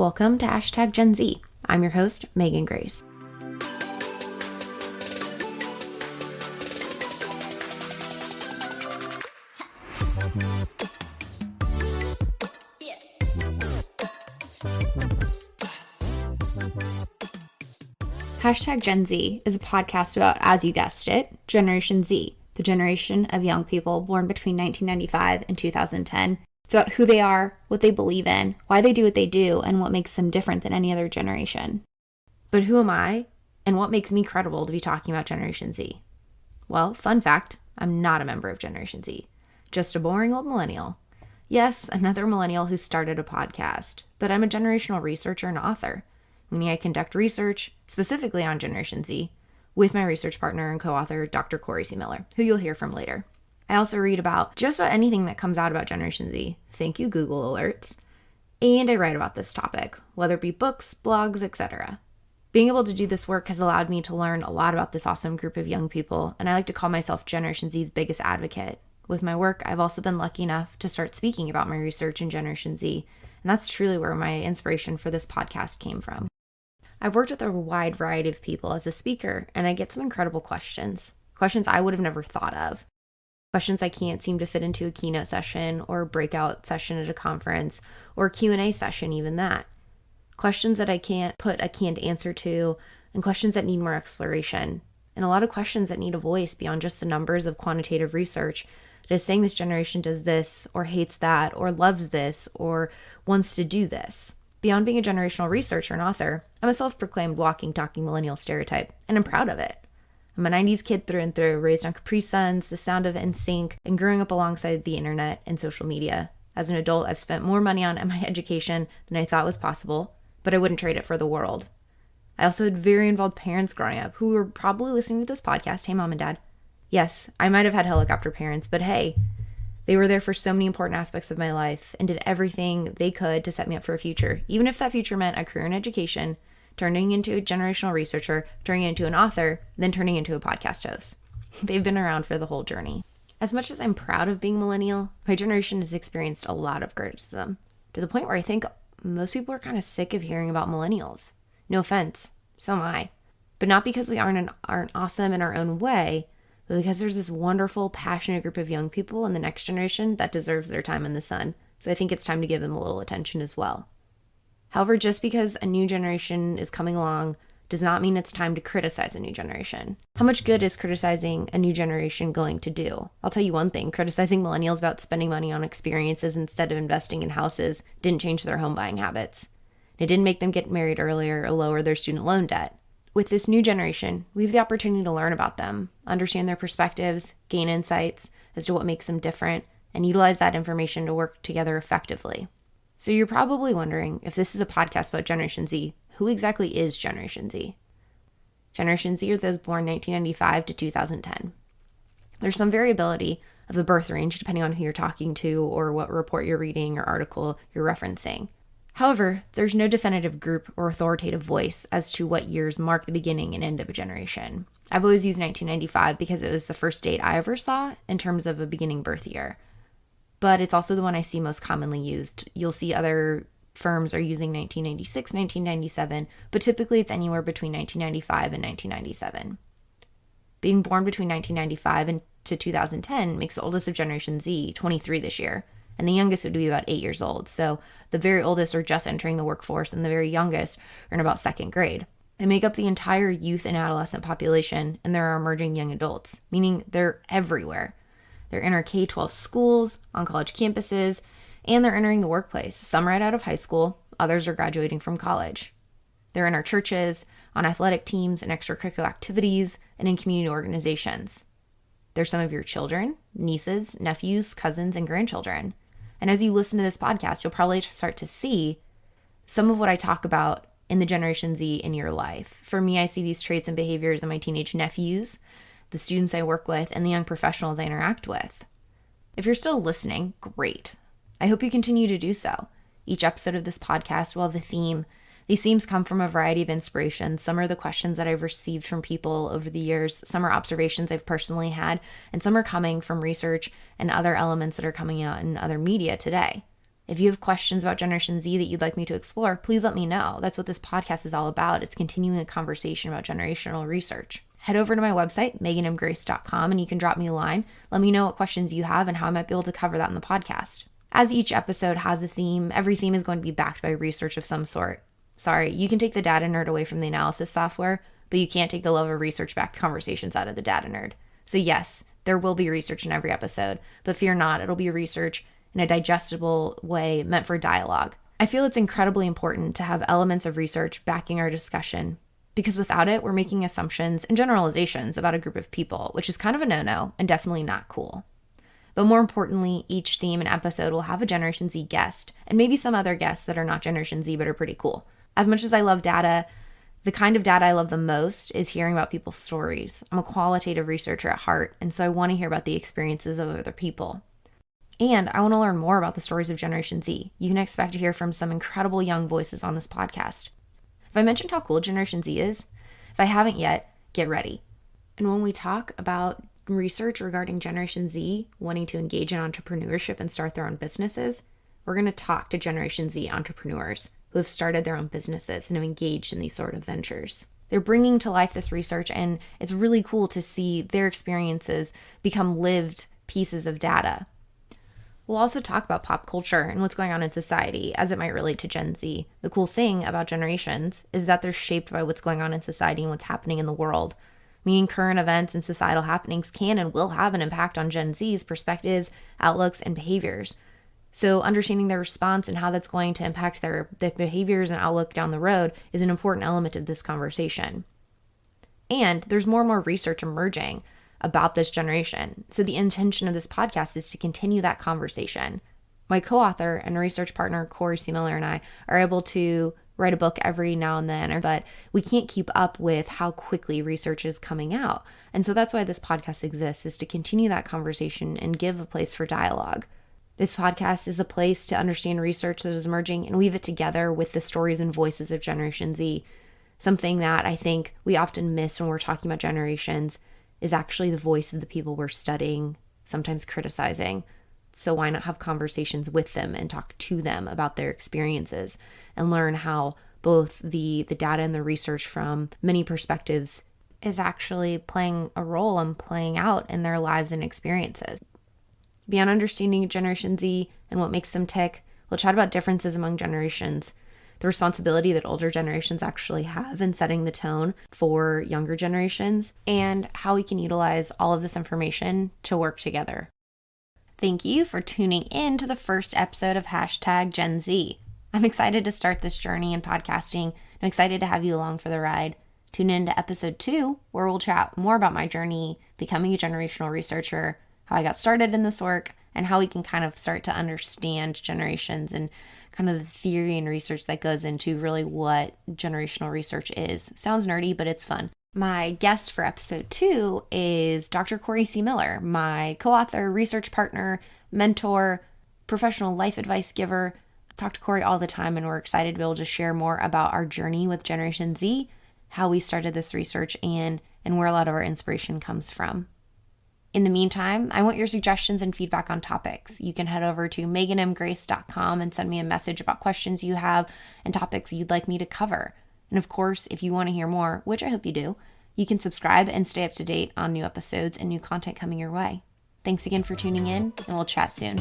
Welcome to #GenZ. I'm your host, Meghan Grace. #GenZ is a podcast about, as you guessed it, Generation Z, the generation of young people born between 1995 and 2010. It's about who they are, what they believe in, why they do what they do, and what makes them different than any other generation. But who am I, and what makes me credible to be talking about Generation Z? Well, fun fact, I'm not a member of Generation Z. Just a boring old millennial. Yes, another millennial who started a podcast, but I'm a generational researcher and author, meaning I conduct research, specifically on Generation Z, with my research partner and co-author, Dr. Corey C. Miller, who you'll hear from later. I also read about just about anything that comes out about Generation Z. Thank you, Google Alerts. And I write about this topic, whether it be books, blogs, etc. Being able to do this work has allowed me to learn a lot about this awesome group of young people, and I like to call myself Generation Z's biggest advocate. With my work, I've also been lucky enough to start speaking about my research in Generation Z, and that's truly where my inspiration for this podcast came from. I've worked with a wide variety of people as a speaker, and I get some incredible questions I would have never thought of. Questions I can't seem to fit into a keynote session or a breakout session at a conference or a Q&A session, even that. Questions that I can't put a canned answer to, and questions that need more exploration. And a lot of questions that need a voice beyond just the numbers of quantitative research that is saying this generation does this or hates that or loves this or wants to do this. Beyond being a generational researcher and author, I'm a self-proclaimed walking, talking millennial stereotype, and I'm proud of it. I'm a 90s kid through and through, raised on Capri Suns, the sound of NSYNC, and growing up alongside the internet and social media. As an adult, I've spent more money on my education than I thought was possible, but I wouldn't trade it for the world. I also had very involved parents growing up who were probably listening to this podcast. Hey, Mom and Dad. Yes, I might have had helicopter parents, but hey, they were there for so many important aspects of my life and did everything they could to set me up for a future, even if that future meant a career in education, turning into a generational researcher, turning into an author, then turning into a podcast host. They've been around for the whole journey. As much as I'm proud of being millennial, my generation has experienced a lot of criticism, to the point where I think most people are kind of sick of hearing about millennials. No offense, so am I. But not because we aren't awesome in our own way, but because there's this wonderful, passionate group of young people in the next generation that deserves their time in the sun. So I think it's time to give them a little attention as well. However, just because a new generation is coming along does not mean it's time to criticize a new generation. How much good is criticizing a new generation going to do? I'll tell you one thing, criticizing millennials about spending money on experiences instead of investing in houses didn't change their home buying habits. It didn't make them get married earlier or lower their student loan debt. With this new generation, we have the opportunity to learn about them, understand their perspectives, gain insights as to what makes them different, and utilize that information to work together effectively. So you're probably wondering, if this is a podcast about Generation Z, who exactly is Generation Z? Generation Z are those born 1995 to 2010. There's some variability of the birth range depending on who you're talking to or what report you're reading or article you're referencing. However, there's no definitive group or authoritative voice as to what years mark the beginning and end of a generation. I've always used 1995 because it was the first date I ever saw in terms of a beginning birth year. But it's also the one I see most commonly used. You'll see other firms are using 1996, 1997, but typically it's anywhere between 1995 and 1997. Being born between 1995 and to 2010 makes the oldest of Generation Z 23 this year, and the youngest would be about 8 years old. So the very oldest are just entering the workforce, and the very youngest are in about second grade. They make up the entire youth and adolescent population, and there are emerging young adults, meaning they're everywhere. They're in our K-12 schools, on college campuses, and they're entering the workplace. Some right out of high school, others are graduating from college. They're in our churches, on athletic teams and extracurricular activities, and in community organizations. They're some of your children, nieces, nephews, cousins, and grandchildren. And as you listen to this podcast, you'll probably start to see some of what I talk about in the Generation Z in your life. For me, I see these traits and behaviors in my teenage nephews, the students I work with, and the young professionals I interact with. If you're still listening, great. I hope you continue to do so. Each episode of this podcast will have a theme. These themes come from a variety of inspirations. Some are the questions that I've received from people over the years. Some are observations I've personally had, and some are coming from research and other elements that are coming out in other media today. If you have questions about Generation Z that you'd like me to explore, please let me know. That's what this podcast is all about. It's continuing a conversation about generational research. Head over to my website, meghangrace.com, and you can drop me a line. Let me know what questions you have and how I might be able to cover that in the podcast. As each episode has a theme, every theme is going to be backed by research of some sort. Sorry, you can take the data nerd away from the analysis software, but you can't take the love of research-backed conversations out of the data nerd. So yes, there will be research in every episode, but fear not, it'll be research in a digestible way meant for dialogue. I feel it's incredibly important to have elements of research backing our discussion, because without it, we're making assumptions and generalizations about a group of people, which is kind of a no-no and definitely not cool. But more importantly, each theme and episode will have a Generation Z guest, and maybe some other guests that are not Generation Z but are pretty cool. As much as I love data, the kind of data I love the most is hearing about people's stories. I'm a qualitative researcher at heart, and so I want to hear about the experiences of other people. And I want to learn more about the stories of Generation Z. You can expect to hear from some incredible young voices on this podcast. Have I mentioned how cool Generation Z is? If I haven't yet, get ready. And when we talk about research regarding Generation Z wanting to engage in entrepreneurship and start their own businesses, we're going to talk to Generation Z entrepreneurs who have started their own businesses and have engaged in these sort of ventures. They're bringing to life this research, and it's really cool to see their experiences become lived pieces of data. We'll also talk about pop culture and what's going on in society as it might relate to Gen Z. The cool thing about generations is that they're shaped by what's going on in society and what's happening in the world. Meaning current events and societal happenings can and will have an impact on Gen Z's perspectives, outlooks, and behaviors. So understanding their response and how that's going to impact their behaviors and outlook down the road is an important element of this conversation. And there's more and more research emerging about this generation. So the intention of this podcast is to continue that conversation. My co-author and research partner, Corey C. Miller, and I are able to write a book every now and then, but we can't keep up with how quickly research is coming out. And so that's why this podcast exists, is to continue that conversation and give a place for dialogue. This podcast is a place to understand research that is emerging and weave it together with the stories and voices of Generation Z. Something that I think we often miss when we're talking about generations is actually the voice of the people we're studying, sometimes criticizing. So why not have conversations with them and talk to them about their experiences and learn how both the data and the research from many perspectives is actually playing a role and playing out in their lives and experiences. Beyond understanding Generation Z and what makes them tick, we'll chat about differences among generations, the responsibility that older generations actually have in setting the tone for younger generations, and how we can utilize all of this information to work together. Thank you for tuning in to the first episode of #GenZ. I'm excited to start this journey in podcasting. I'm excited to have you along for the ride. Tune in to episode 2, where we'll chat more about my journey becoming a generational researcher, how I got started in this work, and how we can kind of start to understand generations and kind of the theory and research that goes into really what generational research is. Sounds nerdy, but it's fun. My guest for episode 2 is Dr. Corey C. Miller, my co-author, research partner, mentor, professional life advice giver. I talk to Corey all the time, and we're excited to be able to share more about our journey with Generation Z, how we started this research, and where a lot of our inspiration comes from. In the meantime, I want your suggestions and feedback on topics. You can head over to meghanmgrace.com and send me a message about questions you have and topics you'd like me to cover. And of course, if you want to hear more, which I hope you do, you can subscribe and stay up to date on new episodes and new content coming your way. Thanks again for tuning in, and we'll chat soon.